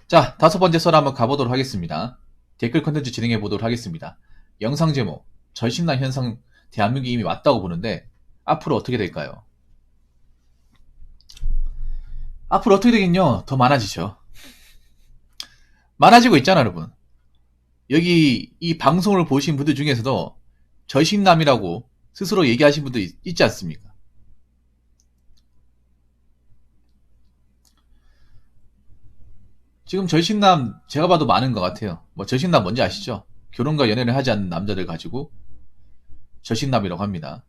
자, 다섯 번째 썰 한번 가보도록 하겠습니다. 댓글 컨텐츠 진행해 보도록 하겠습니다. 영상 제목, 절신난 현상 대한민국이 이미 왔다고 보는데 앞으로 어떻게 될까요? 앞으로 어떻게 되겠냐? 더 많아지죠. 많아지고 있잖아, 여러분. 여기 이 방송을 보신 분들 중에서도 절신남이라고 스스로 얘기하신 분도 있지 않습니까? 지금 절신남 제가 봐도 많은 것 같아요. 뭐 절신남 뭔지 아시죠? 결혼과 연애를 하지 않는 남자들 가지고 절신남이라고 합니다.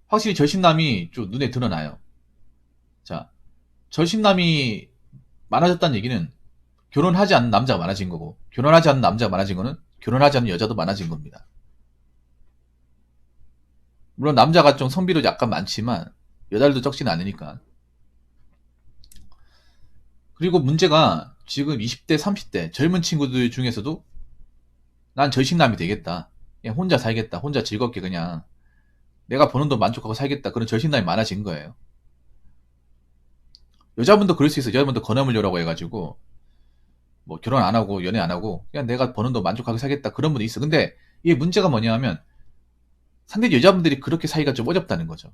확실히 절신남이 좀 눈에 드러나요. 자, 절신남이 많아졌다는 얘기는 결혼하지 않는 남자가 많아진 거고, 결혼하지 않는 남자가 많아진 거는 결혼하지 않는 여자도 많아진 겁니다. 물론 남자가 좀 성비도 약간 많지만 여자들도 적지는 않으니까. 그리고 문제가 지금 20대, 30대 젊은 친구들 중에서도 난 절신남이 되겠다. 그냥 혼자 살겠다. 혼자 즐겁게 그냥 내가 버는 돈 만족하고 살겠다. 그런 절신남이 많아진 거예요. 여자분도 그럴 수 있어요. 여자분도 건어물려라고 해가지고 뭐 결혼 안 하고 연애 안 하고 그냥 내가 버는 돈 만족하게 살겠다. 그런 분이 있어. 근데 이게 문제가 뭐냐 하면 상대 여자분들이 그렇게 사이가 좀 어렵다는 거죠.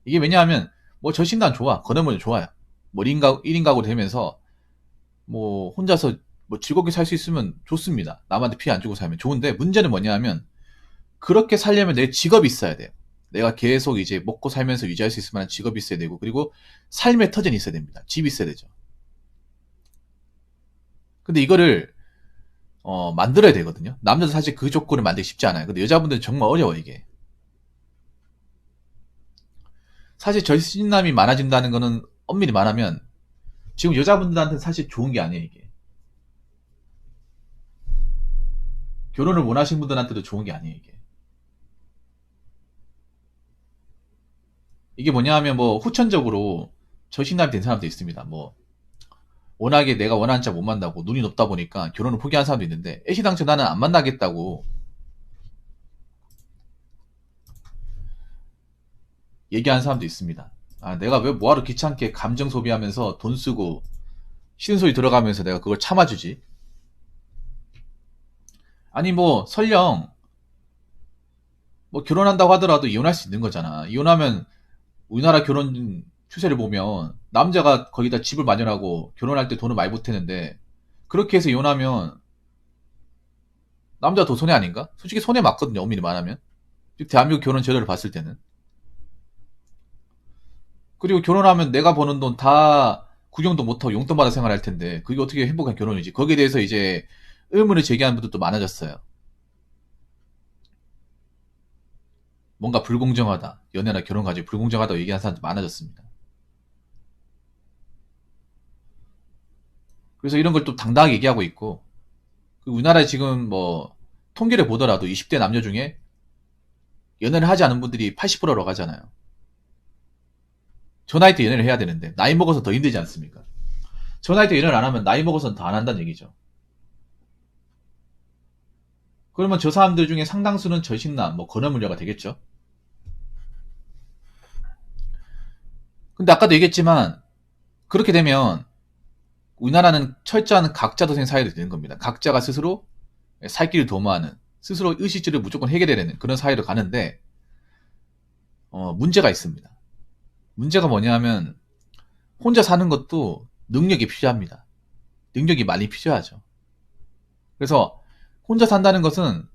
이게 왜냐하면 뭐 절신남 좋아. 건어물 좋아요. 뭐 1인 가구 되면서 뭐 혼자서 뭐 즐겁게 살 수 있으면 좋습니다. 남한테 피해 안 주고 살면 좋은데 문제는 뭐냐 하면 그렇게 살려면 내 직업이 있어야 돼요. 내가 계속 이제 먹고 살면서 유지할 수 있을 만한 직업이 있어야 되고 그리고 삶의 터전이 있어야 됩니다. 집이 있어야 되죠. 근데 이거를 만들어야 되거든요. 남자도 사실 그 조건을 만들기 쉽지 않아요. 근데 여자분들은 정말 어려워 이게. 사실 절신남이 많아진다는 거는 엄밀히 말하면 지금 여자분들한테는 사실 좋은 게 아니에요 이게. 결혼을 원하시는 분들한테도 좋은 게 아니에요 이게. 이게 뭐냐 하면 뭐 후천적으로 절신남이 된 사람도 있습니다. 뭐 워낙에 내가 원하는 자 못 만나고 눈이 높다 보니까 결혼을 포기한 사람도 있는데 애시당초 나는 안 만나겠다고 얘기하는 사람도 있습니다. 아, 내가 왜 뭐하러 귀찮게 감정 소비하면서 돈 쓰고 싫은 소리 들어가면서 내가 그걸 참아주지? 아니 뭐 설령 뭐 결혼한다고 하더라도 이혼할 수 있는 거잖아. 이혼하면 우리나라 결혼 추세를 보면 남자가 거기다 집을 마련하고 결혼할 때 돈을 많이 보태는데 그렇게 해서 이혼하면 남자 더 손해 아닌가? 솔직히 손해 맞거든요. 엄밀히 말하면. 대한민국 결혼 제도를 봤을 때는. 그리고 결혼하면 내가 버는 돈 다 구경도 못하고 용돈 받아 생활할 텐데 그게 어떻게 행복한 결혼이지? 거기에 대해서 이제 의문을 제기하는 분들도 많아졌어요. 뭔가 불공정하다. 연애나 결혼 가지고 불공정하다고 얘기하는 사람도 많아졌습니다. 그래서 이런 걸 또 당당하게 얘기하고 있고 우리나라에 지금 뭐 통계를 보더라도 20대 남녀 중에 연애를 하지 않은 분들이 80%라고 하잖아요. 저 나이 때 연애를 해야 되는데 나이 먹어서 더 힘들지 않습니까? 저 나이 때 연애를 안 하면 나이 먹어서는 더 안 한다는 얘기죠. 그러면 저 사람들 중에 상당수는 절신남, 뭐 건어물녀가 되겠죠. 근데 아까도 얘기했지만 그렇게 되면 우리나라는 철저한 각자 도생 사회가 되는 겁니다. 각자가 스스로 살 길을 도모하는, 스스로 의식주를 무조건 해결해내는 그런 사회로 가는데 문제가 있습니다. 문제가 뭐냐면 혼자 사는 것도 능력이 필요합니다. 능력이 많이 필요하죠. 그래서 혼자 산다는 것은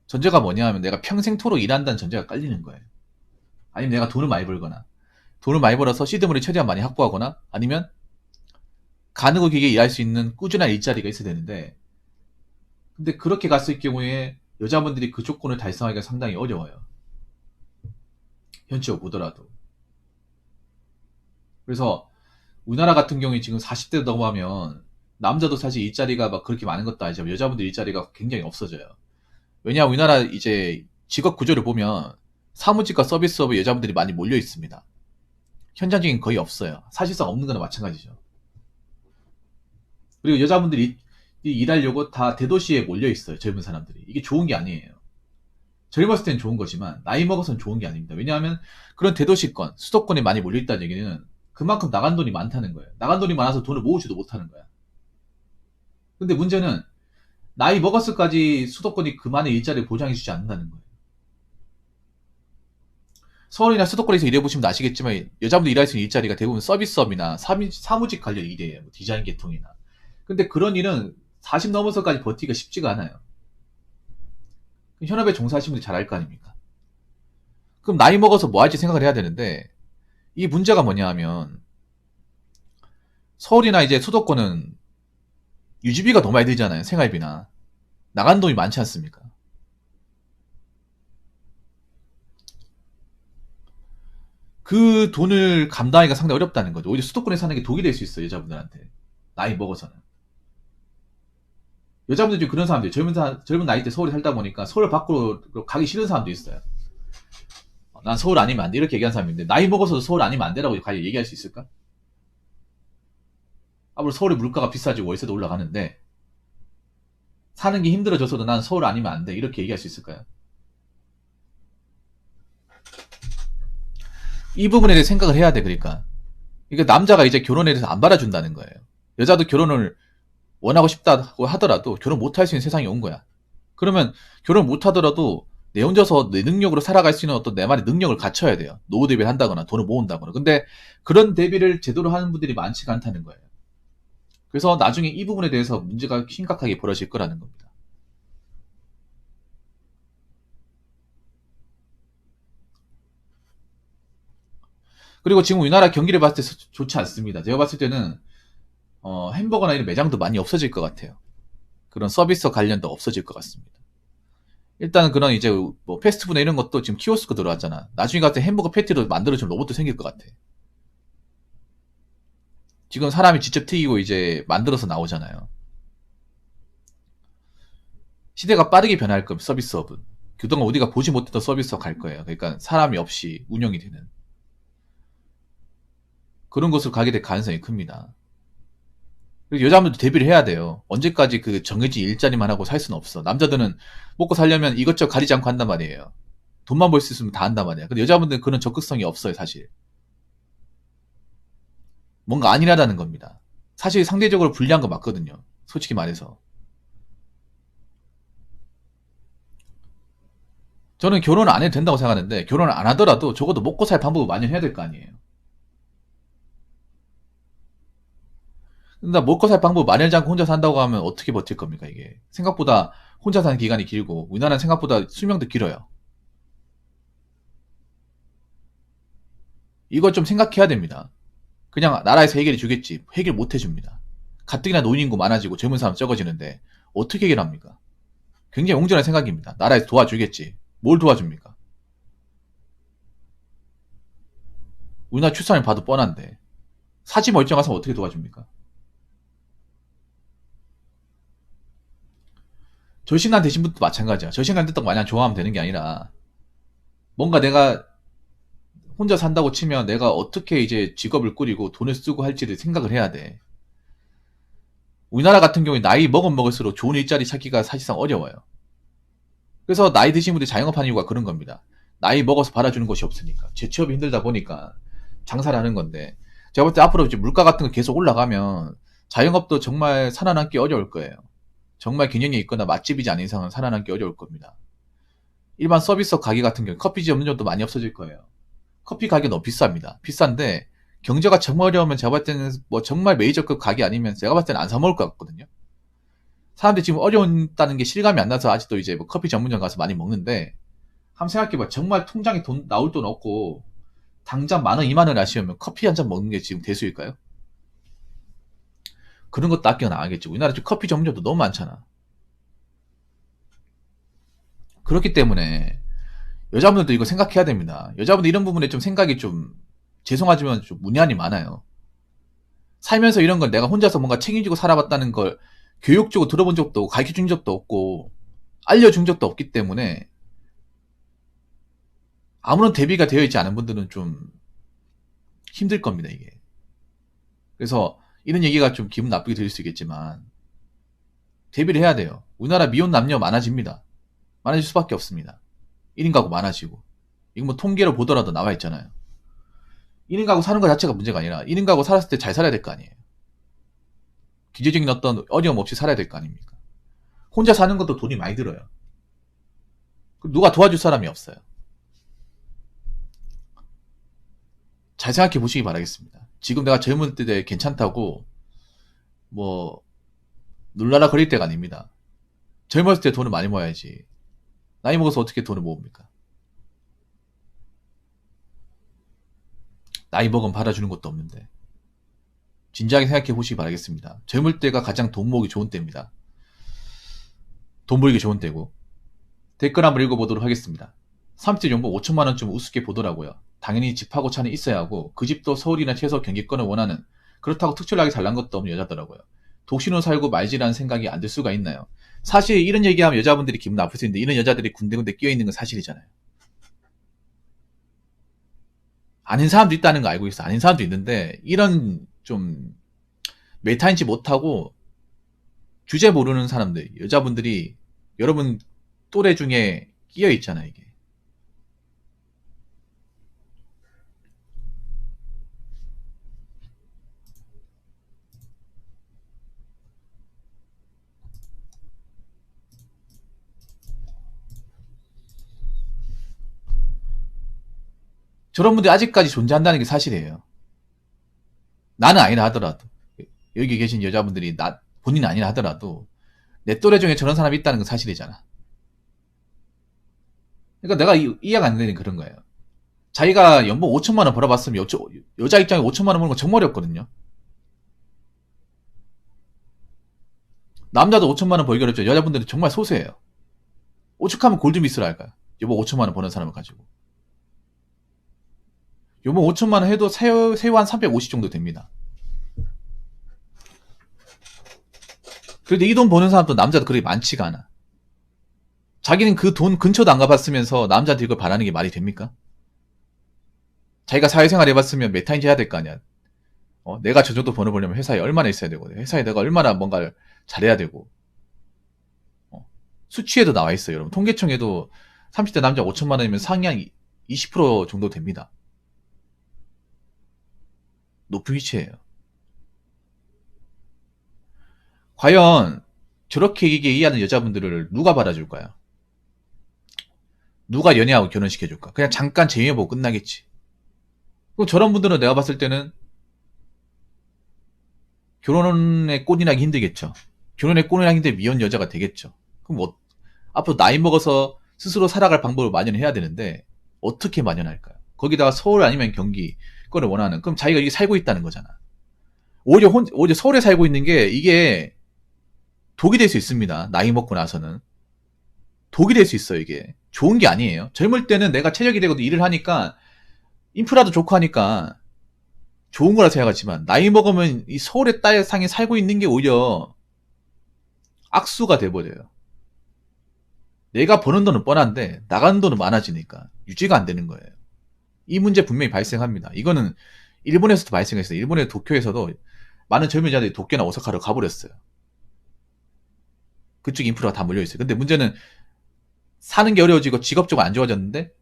전제가 뭐냐 하면 내가 평생토록 일한다는 전제가 깔리는 거예요. 아니면 내가 돈을 많이 벌거나 돈을 많이 벌어서 시드머니 최대한 많이 확보하거나 아니면 가능하고 길게 일할 수 있는 꾸준한 일자리가 있어야 되는데 근데 그렇게 갔을 경우에 여자분들이 그 조건을 달성하기가 상당히 어려워요. 현실적으로 보더라도. 그래서 우리나라 같은 경우에 지금 40대 넘어가면 남자도 사실 일자리가 막 그렇게 많은 것도 아니지만 여자분들 일자리가 굉장히 없어져요. 왜냐 우리나라 이제 직업 구조를 보면 사무직과 서비스업에 여자분들이 많이 몰려 있습니다. 현장직은 거의 없어요. 사실상 없는 거나 마찬가지죠. 그리고 여자분들이 일하려고 다 대도시에 몰려 있어요. 젊은 사람들이. 이게 좋은 게 아니에요. 젊었을 땐 좋은 거지만 나이 먹어서는 좋은 게 아닙니다. 왜냐하면 그런 대도시권, 수도권에 많이 몰려 있다는 얘기는 그만큼 나간 돈이 많다는 거예요. 나간 돈이 많아서 돈을 모으지도 못하는 거야. 근데 문제는 나이 먹었을까지 수도권이 그만의 일자리를 보장해주지 않는다는 거예요. 서울이나 수도권에서 일해보시면 아시겠지만 여자분들 일할 수 있는 일자리가 대부분 서비스업이나 사무직 관련 일이에요. 뭐 디자인 계통이나. 근데 그런 일은 40 넘어서까지 버티기가 쉽지가 않아요. 현업에 종사하시는 분들이 잘 알 거 아닙니까? 그럼 나이 먹어서 뭐 할지 생각을 해야 되는데 이 문제가 뭐냐 하면 서울이나 이제 수도권은 유지비가 너무 많이 들잖아요. 생활비나. 나간 돈이 많지 않습니까? 그 돈을 감당하기가 상당히 어렵다는 거죠. 오히려 수도권에 사는 게 독이 될 수 있어요. 여자분들한테. 나이 먹어서는. 여자분들 중 그런 사람들, 젊은 나이 때 서울에 살다 보니까 서울 밖으로 가기 싫은 사람도 있어요. 난 서울 아니면 안 돼. 이렇게 얘기하는 사람인데, 나이 먹어서도 서울 아니면 안 되라고 과연 얘기할 수 있을까? 앞으로 서울의 물가가 비싸지고 월세도 올라가는데, 사는 게 힘들어져서도 난 서울 아니면 안 돼. 이렇게 얘기할 수 있을까요? 이 부분에 대해 생각을 해야 돼, 그러니까. 그러니까 남자가 이제 결혼에 대해서 안 받아준다는 거예요. 여자도 결혼을 원하고 싶다고 하더라도 결혼 못 할 수 있는 세상이 온 거야. 그러면 결혼 못 하더라도 내 혼자서 내 능력으로 살아갈 수 있는 어떤 내 말의 능력을 갖춰야 돼요. 노후 대비를 한다거나 돈을 모은다거나. 근데 그런 대비를 제대로 하는 분들이 많지가 않다는 거예요. 그래서 나중에 이 부분에 대해서 문제가 심각하게 벌어질 거라는 겁니다. 그리고 지금 우리나라 경기를 봤을 때 좋지 않습니다. 제가 봤을 때는 햄버거나 이런 매장도 많이 없어질 것 같아요. 그런 서비스 관련도 없어질 것 같습니다. 일단은 그런 이제 뭐 패스트푸드 이런 것도 지금 키오스크 들어왔잖아. 나중에 같은 햄버거 패티로 만들어주는 로봇도 생길 것 같아. 지금 사람이 직접 튀기고 이제 만들어서 나오잖아요. 시대가 빠르게 변할 겁니다. 서비스업은. 그동안 우리가 보지 못했던 서비스업 갈 거예요. 그러니까 사람이 없이 운영이 되는 그런 곳으로 가게 될 가능성이 큽니다. 그리고 여자분들도 대비를 해야 돼요. 언제까지 그 정해진 일자리만 하고 살 수는 없어. 남자들은 먹고 살려면 이것저것 가리지 않고 한단 말이에요. 돈만 벌 수 있으면 다 한단 말이야. 근데 여자분들은 그런 적극성이 없어요, 사실. 뭔가 안일하다는 겁니다. 사실 상대적으로 불리한 거 맞거든요. 솔직히 말해서. 저는 결혼을 안 해도 된다고 생각하는데 결혼을 안 하더라도 적어도 먹고 살 방법을 마련해야 될 거 아니에요. 근데 먹고 살 방법 마련하지 않고 혼자 산다고 하면 어떻게 버틸 겁니까, 이게? 생각보다 혼자 사는 기간이 길고 우리나라는 생각보다 수명도 길어요. 이걸 좀 생각해야 됩니다. 그냥 나라에서 해결해 주겠지. 해결 못 해줍니다. 가뜩이나 노인 인구 많아지고 젊은 사람 적어지는데 어떻게 해결합니까? 굉장히 옹졸한 생각입니다. 나라에서 도와주겠지. 뭘 도와줍니까? 우리나라 출산을 봐도 뻔한데 사지 멀쩡한 사람 어떻게 도와줍니까? 절신난 되신 분도 마찬가지야. 절신난 됐다고 마냥 좋아하면 되는 게 아니라 뭔가 내가 혼자 산다고 치면 내가 어떻게 이제 직업을 꾸리고 돈을 쓰고 할지를 생각을 해야 돼. 우리나라 같은 경우에 나이 먹을수록 좋은 일자리 찾기가 사실상 어려워요. 그래서 나이 드신 분들이 자영업하는 이유가 그런 겁니다. 나이 먹어서 받아주는 곳이 없으니까. 재취업이 힘들다 보니까 장사를 하는 건데 제가 볼 때 앞으로 이제 물가 같은 거 계속 올라가면 자영업도 정말 살아남기 어려울 거예요. 정말 균형이 있거나 맛집이지 않은 이상은 살아남기 어려울 겁니다. 일반 서비스업 가게 같은 경우 커피집 없는 점도 많이 없어질 거예요. 커피 가게 너무 비쌉니다. 비싼데 경제가 정말 어려우면 제가 봤을 때는 뭐 정말 메이저급 가게 아니면 제가 봤을 때는 안 사 먹을 것 같거든요. 사람들이 지금 어려운다는 게 실감이 안 나서 아직도 이제 뭐 커피 전문점 가서 많이 먹는데 한번 생각해봐. 정말 통장에 돈 나올 돈 없고 당장 10,000원, 20,000원 아쉬우면 커피 한 잔 먹는 게 지금 대수일까요? 그런 것도 아껴 나가겠지. 우리나라 지금 커피 전문점도 너무 많잖아. 그렇기 때문에 여자분들도 이거 생각해야 됩니다. 여자분들 이런 부분에 좀 생각이 좀 죄송하지만 좀 문외한이 많아요. 살면서 이런 걸 내가 혼자서 뭔가 책임지고 살아봤다는 걸 교육적으로 들어본 적도 없고 가르쳐준 적도 없고 알려준 적도 없기 때문에 아무런 대비가 되어 있지 않은 분들은 좀 힘들 겁니다, 이게. 그래서 이런 얘기가 좀 기분 나쁘게 들릴 수 있겠지만 대비를 해야 돼요. 우리나라 미혼 남녀 많아집니다. 많아질 수밖에 없습니다. 1인 가구 많아지고. 이거 뭐 통계로 보더라도 나와 있잖아요. 1인 가구 사는 것 자체가 문제가 아니라 1인 가구 살았을 때 잘 살아야 될 거 아니에요. 기재적인 어떤 어려움 없이 살아야 될 거 아닙니까? 혼자 사는 것도 돈이 많이 들어요. 누가 도와줄 사람이 없어요. 잘 생각해 보시기 바라겠습니다. 지금 내가 젊을 때 괜찮다고 뭐 놀라라 거릴 때가 아닙니다. 젊었을 때 돈을 많이 모아야지. 나이 먹어서 어떻게 돈을 모읍니까? 나이 먹으면 받아주는 것도 없는데. 진지하게 생각해 보시기 바라겠습니다. 젊을 때가 가장 돈 모으기 좋은 때입니다. 돈 벌기 좋은 때고. 댓글 한번 읽어보도록 하겠습니다. 30대 용복 5천만원쯤 우습게 보더라고요. 당연히 집하고 차는 있어야 하고 그 집도 서울이나 최소 경기권을 원하는, 그렇다고 특출나게 잘난 것도 없는 여자더라고요. 독신으로 살고 말지라는 생각이 안 들 수가 있나요? 사실 이런 얘기하면 여자분들이 기분 나쁠 수 있는데 이런 여자들이 군데군데 끼어있는 건 사실이잖아요. 아닌 사람도 있다는 거 알고 있어. 아닌 사람도 있는데 이런 좀 메타인지 못하고 주제 모르는 사람들, 여자분들이 여러분 또래 중에 끼어 있잖아요, 이게. 저런 분들이 아직까지 존재한다는 게 사실이에요. 나는 아니라 하더라도, 여기 계신 여자분들이 본인 아니라 하더라도 내 또래 중에 저런 사람이 있다는 건 사실이잖아. 그러니까 내가 이해가 안 되는 그런 거예요. 자기가 연봉 5천만 원 벌어봤으면 여자 입장에 5천만 원 버는 건 정말 어렵거든요. 남자도 5천만 원 벌기 어렵죠. 여자분들은 정말 소수예요. 오죽하면 골드미스를 할까요? 연봉 5천만 원 버는 사람을 가지고. 연봉 5천만 원 해도 세후 한 350 정도 됩니다. 그런데 이 돈 버는 사람도 남자도 그렇게 많지가 않아. 자기는 그 돈 근처도 안 가봤으면서 남자한테 이걸 바라는 게 말이 됩니까? 자기가 사회생활 해봤으면 메타인지 해야 될 거 아니야. 내가 저 정도 번을 벌려면 회사에 얼마나 있어야 되고, 회사에 내가 얼마나 뭔가를 잘해야 되고. 수치에도 나와 있어요, 여러분. 통계청에도 30대 남자 5천만 원이면 상위 20% 정도 됩니다. 높은 위치예요. 과연 저렇게 얘기하는 여자분들을 누가 받아줄까요? 누가 연애하고 결혼시켜줄까? 그냥 잠깐 재미보고 끝나겠지. 그럼 저런 분들은 내가 봤을 때는 결혼에 꼴이나기 힘들겠죠. 결혼에 꼴이나기 힘들 미혼 여자가 되겠죠. 그럼 뭐 앞으로 나이 먹어서 스스로 살아갈 방법을 마련해야 되는데 어떻게 마련할까요? 거기다가 서울 아니면 경기 거를 원하는, 그럼 자기가 여기 살고 있다는 거잖아. 오히려 서울에 살고 있는 게 이게 독이 될 수 있습니다. 나이 먹고 나서는 독이 될 수 있어요. 이게 좋은 게 아니에요. 젊을 때는 내가 체력이 되고 일을 하니까 인프라도 좋고 하니까 좋은 거라 생각하지만 나이 먹으면 이 서울의 땅에 살고 있는 게 오히려 악수가 돼버려요. 내가 버는 돈은 뻔한데 나가는 돈은 많아지니까 유지가 안 되는 거예요. 이 문제 분명히 발생합니다. 이거는 일본에서도 발생했어요. 일본의 도쿄에서도 많은 젊은 자들이 도쿄나 오사카로 가버렸어요. 그쪽 인프라가 다 몰려있어요. 근데 문제는 사는 게 어려워지고 직업적으로 안 좋아졌는데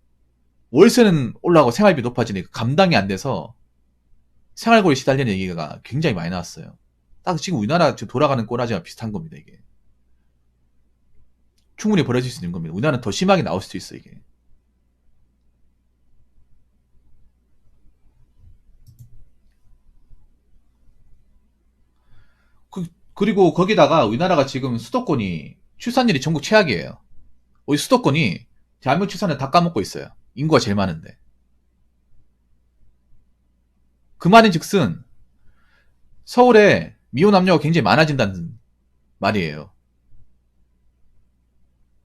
월세는 올라가고 생활비 높아지니까 감당이 안 돼서 생활고에 시달리는 얘기가 굉장히 많이 나왔어요. 딱 지금 우리나라 지금 돌아가는 꼬라지와 비슷한 겁니다, 이게. 충분히 벌어질 수 있는 겁니다. 우리나라는 더 심하게 나올 수도 있어, 이게. 그리고 거기다가 우리나라가 지금 수도권이 출산율이 전국 최악이에요. 우리 수도권이 대한민국 출산을 다 까먹고 있어요. 인구가 제일 많은데. 그 말인 즉슨 서울에 미혼 남녀가 굉장히 많아진다는 말이에요.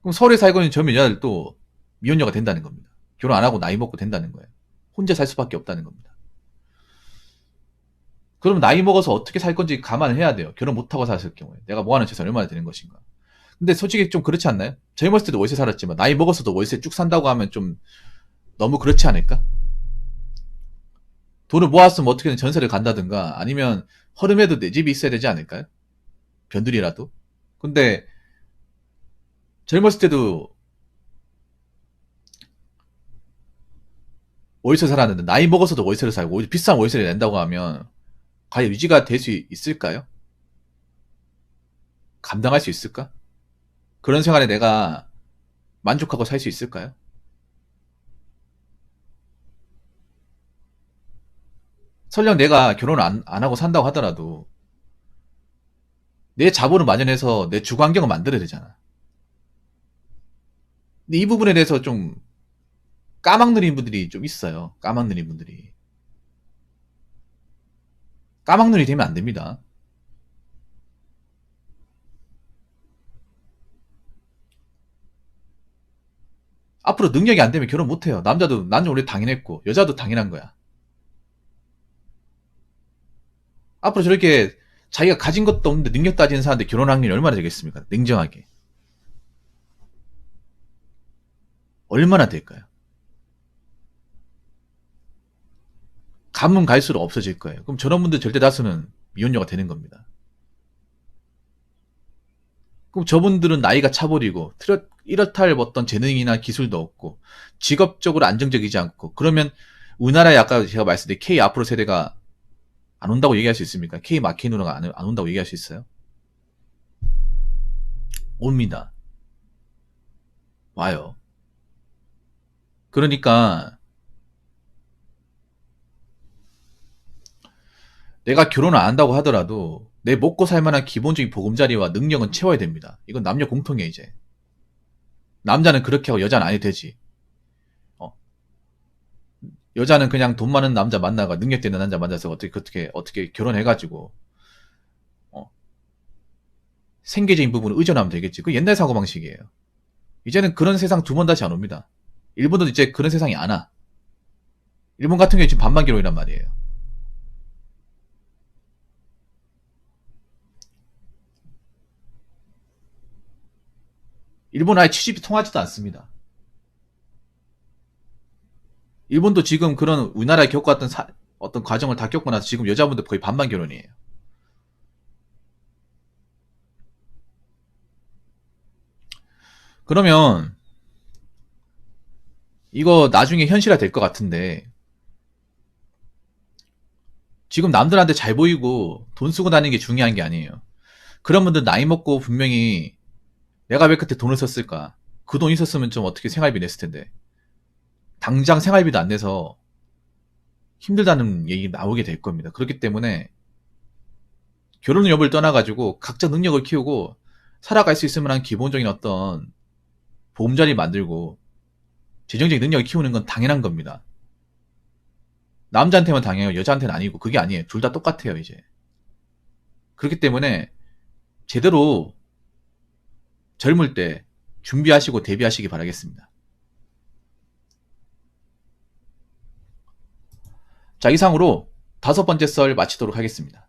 그럼 서울에 살고 있는 젊은 여자들도 미혼녀가 된다는 겁니다. 결혼 안 하고 나이 먹고 된다는 거예요. 혼자 살 수밖에 없다는 겁니다. 그럼 나이 먹어서 어떻게 살 건지 감안을 해야 돼요. 결혼 못하고 살았을 경우에. 내가 모아놓은 재산이 얼마나 되는 것인가. 근데 솔직히 좀 그렇지 않나요? 젊었을 때도 월세 살았지만 나이 먹어서도 월세 쭉 산다고 하면 좀 너무 그렇지 않을까? 돈을 모았으면 어떻게든 전세를 간다든가 아니면 허름해도 내 집이 있어야 되지 않을까요? 변두리라도. 근데 젊었을 때도 월세 살았는데 나이 먹어서도 월세를 살고 비싼 월세를 낸다고 하면 과연 유지가 될 수 있을까요? 감당할 수 있을까? 그런 생활에 내가 만족하고 살 수 있을까요? 설령 내가 결혼을 안 하고 산다고 하더라도 내 자본을 마련해서 내 주거 환경을 만들어야 되잖아. 근데 이 부분에 대해서 좀 까막느린 분들이 좀 있어요. 까막느린 분들이. 까막눈이 되면 안 됩니다. 앞으로 능력이 안 되면 결혼 못 해요. 남자 원래 당연했고, 여자도 당연한 거야. 앞으로 저렇게 자기가 가진 것도 없는데 능력 따지는 사람한테 결혼 확률이 얼마나 되겠습니까? 냉정하게. 얼마나 될까요? 가면 갈수록 없어질 거예요. 그럼 저런 분들 절대 다수는 미혼녀가 되는 겁니다. 그럼 저분들은 나이가 차버리고 이렇다 할 어떤 재능이나 기술도 없고 직업적으로 안정적이지 않고 그러면 우리나라에 아까 제가 말씀드린 K 앞으로 세대가 안 온다고 얘기할 수 있습니까? K 마케인으로가 안 온다고 얘기할 수 있어요? 옵니다. 와요. 그러니까 내가 결혼을 안 한다고 하더라도 내 먹고 살 만한 기본적인 보금자리와 능력은 채워야 됩니다. 이건 남녀 공통이에요, 이제. 남자는 그렇게 하고 여자는 안 해도 되지. 어. 여자는 그냥 돈 많은 남자 만나가 능력 되는 남자 만나서 어떻게 결혼해가지고 어. 생계적인 부분을 의존하면 되겠지. 그 옛날 사고방식이에요. 이제는 그런 세상 두 번 다시 안 옵니다. 일본도 이제 그런 세상이 안 와. 일본 같은 경우에 지금 반반 결혼이란 말이에요. 일본 아예 취집이 통하지도 않습니다. 일본도 지금 그런 우리나라에 겪어왔던 어떤 과정을 다 겪고 나서 지금 여자분들 거의 반반 결혼이에요. 그러면 이거 나중에 현실화 될 것 같은데 지금 남들한테 잘 보이고 돈 쓰고 다니는 게 중요한 게 아니에요. 그런 분들 나이 먹고 분명히 내가 왜 그때 돈을 썼을까? 그 돈 있었으면 좀 어떻게 생활비 냈을 텐데 당장 생활비도 안 내서 힘들다는 얘기 나오게 될 겁니다. 그렇기 때문에 결혼 여부를 떠나가지고 각자 능력을 키우고 살아갈 수 있을 만한 기본적인 어떤 보험자리 만들고 재정적인 능력을 키우는 건 당연한 겁니다. 남자한테만 당해요. 여자한테는 아니고 그게 아니에요. 둘 다 똑같아요, 이제. 그렇기 때문에 제대로 젊을 때 준비하시고 대비하시기 바라겠습니다. 자, 이상으로 5번째 썰 마치도록 하겠습니다.